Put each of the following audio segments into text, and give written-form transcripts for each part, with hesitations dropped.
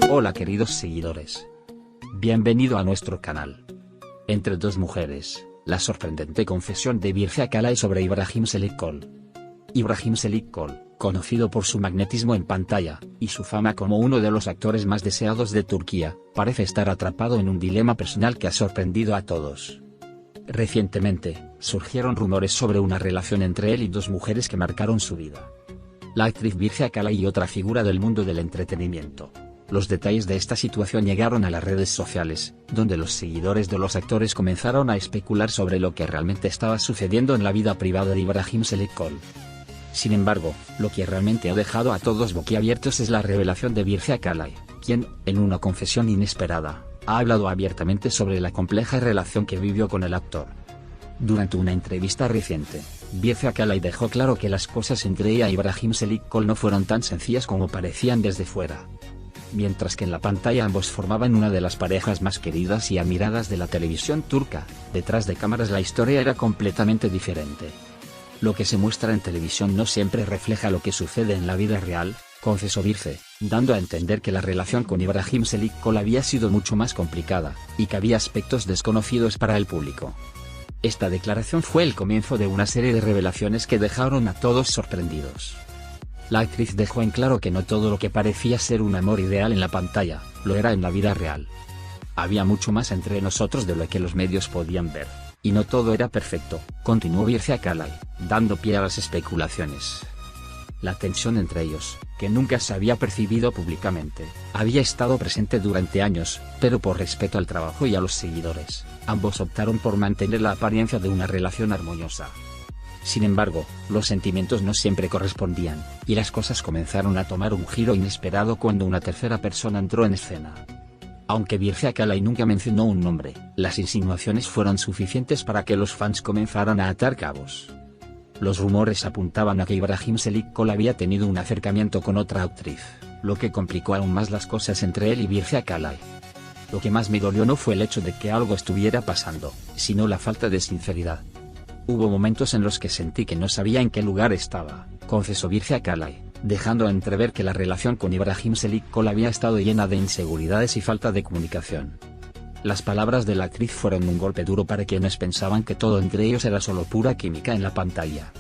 Hola queridos seguidores. Bienvenido a nuestro canal. Entre dos mujeres, la sorprendente confesión de Birce Akalay sobre Ibrahim Çelikkol. Ibrahim Çelikkol, conocido por su magnetismo en pantalla, y su fama como uno de los actores más deseados de Turquía, parece estar atrapado en un dilema personal que ha sorprendido a todos. Recientemente, surgieron rumores sobre una relación entre él y dos mujeres que marcaron su vida. La actriz Birce Akalay y otra figura del mundo del entretenimiento. Los detalles de esta situación llegaron a las redes sociales, donde los seguidores de los actores comenzaron a especular sobre lo que realmente estaba sucediendo en la vida privada de Ibrahim Çelikkol. Sin embargo, lo que realmente ha dejado a todos boquiabiertos es la revelación de Birce Akalay, quien, en una confesión inesperada, ha hablado abiertamente sobre la compleja relación que vivió con el actor. Durante una entrevista reciente, Birce Akalay dejó claro que las cosas entre ella y Ibrahim Çelikkol no fueron tan sencillas como parecían desde fuera. Mientras que en la pantalla ambos formaban una de las parejas más queridas y admiradas de la televisión turca, detrás de cámaras la historia era completamente diferente. Lo que se muestra en televisión no siempre refleja lo que sucede en la vida real, confesó Birce, dando a entender que la relación con Ibrahim Çelikkol había sido mucho más complicada, y que había aspectos desconocidos para el público. Esta declaración fue el comienzo de una serie de revelaciones que dejaron a todos sorprendidos. La actriz dejó en claro que no todo lo que parecía ser un amor ideal en la pantalla, lo era en la vida real. Había mucho más entre nosotros de lo que los medios podían ver, y no todo era perfecto, continuó Birce Akalay, dando pie a las especulaciones. La tensión entre ellos, que nunca se había percibido públicamente, había estado presente durante años, pero por respeto al trabajo y a los seguidores, ambos optaron por mantener la apariencia de una relación armoniosa. Sin embargo, los sentimientos no siempre correspondían, y las cosas comenzaron a tomar un giro inesperado cuando una tercera persona entró en escena. Aunque Birce Akalay nunca mencionó un nombre, las insinuaciones fueron suficientes para que los fans comenzaran a atar cabos. Los rumores apuntaban a que Ibrahim Çelikkol había tenido un acercamiento con otra actriz, lo que complicó aún más las cosas entre él y Birce Akalay. Lo que más me dolió no fue el hecho de que algo estuviera pasando, sino la falta de sinceridad. Hubo momentos en los que sentí que no sabía en qué lugar estaba, confesó Birce Akalay, dejando entrever que la relación con Ibrahim Çelikkol había estado llena de inseguridades y falta de comunicación. Las palabras de la actriz fueron un golpe duro para quienes pensaban que todo entre ellos era solo pura química en la pantalla.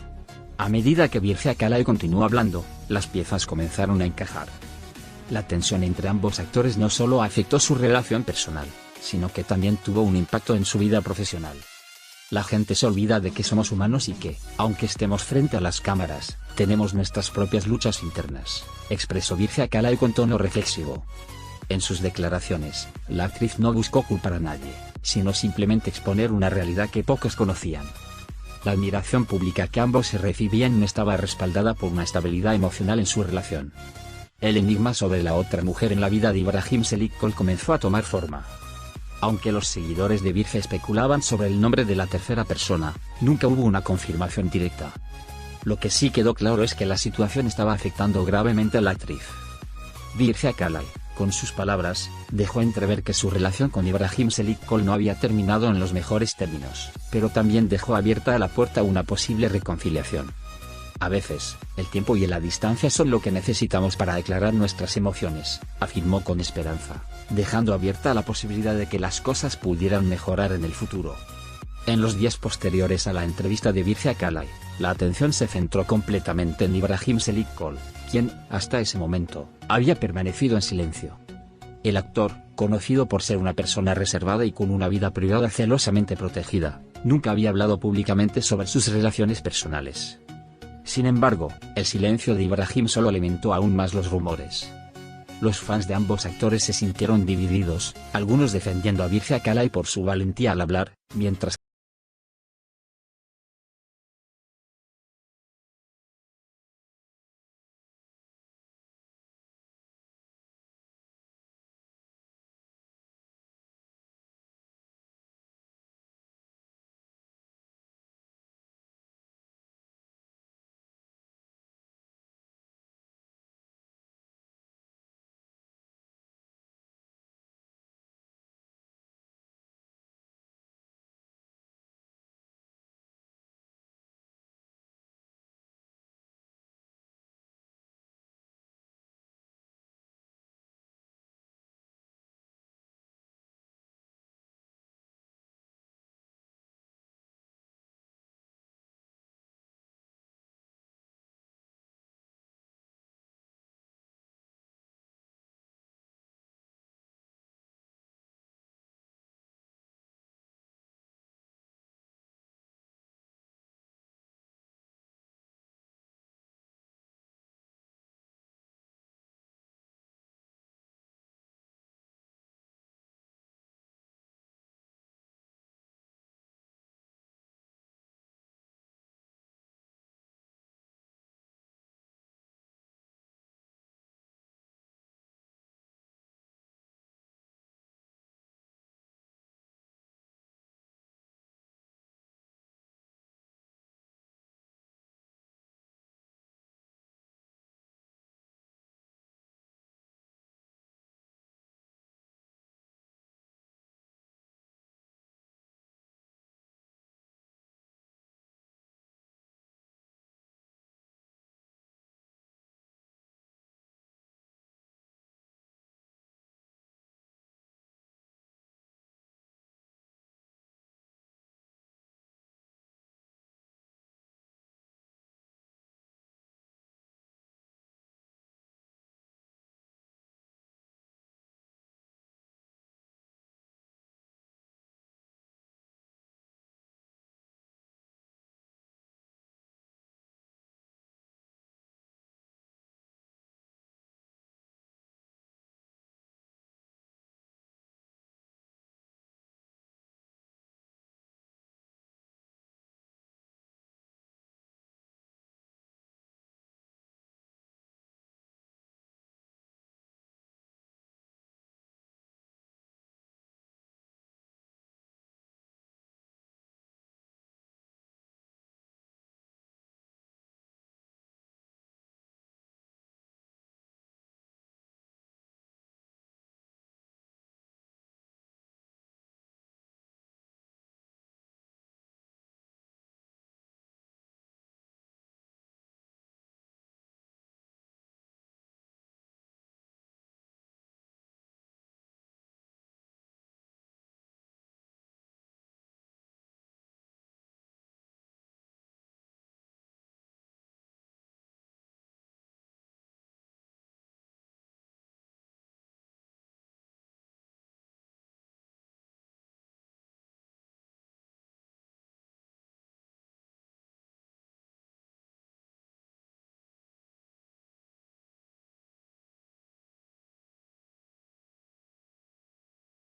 A medida que Birce Akalay continuó hablando, las piezas comenzaron a encajar. La tensión entre ambos actores no solo afectó su relación personal, sino que también tuvo un impacto en su vida profesional. La gente se olvida de que somos humanos y que, aunque estemos frente a las cámaras, tenemos nuestras propias luchas internas, expresó Birce Akalay con tono reflexivo. En sus declaraciones, la actriz no buscó culpar a nadie, sino simplemente exponer una realidad que pocos conocían. La admiración pública que ambos se recibían no estaba respaldada por una estabilidad emocional en su relación. El enigma sobre la otra mujer en la vida de Ibrahim Çelikkol comenzó a tomar forma. Aunque los seguidores de Birce especulaban sobre el nombre de la tercera persona, nunca hubo una confirmación directa. Lo que sí quedó claro es que la situación estaba afectando gravemente a la actriz. Birce Akalay, con sus palabras, dejó entrever que su relación con Ibrahim Çelikkol no había terminado en los mejores términos, pero también dejó abierta la puerta a una posible reconciliación. A veces, el tiempo y la distancia son lo que necesitamos para declarar nuestras emociones, afirmó con esperanza, dejando abierta la posibilidad de que las cosas pudieran mejorar en el futuro. En los días posteriores a la entrevista de Birce Akalay, la atención se centró completamente en Ibrahim Çelikkol, quien, hasta ese momento, había permanecido en silencio. El actor, conocido por ser una persona reservada y con una vida privada celosamente protegida, nunca había hablado públicamente sobre sus relaciones personales. Sin embargo, el silencio de Ibrahim solo alimentó aún más los rumores. Los fans de ambos actores se sintieron divididos, algunos defendiendo a Birce Akalay por su valentía al hablar, mientras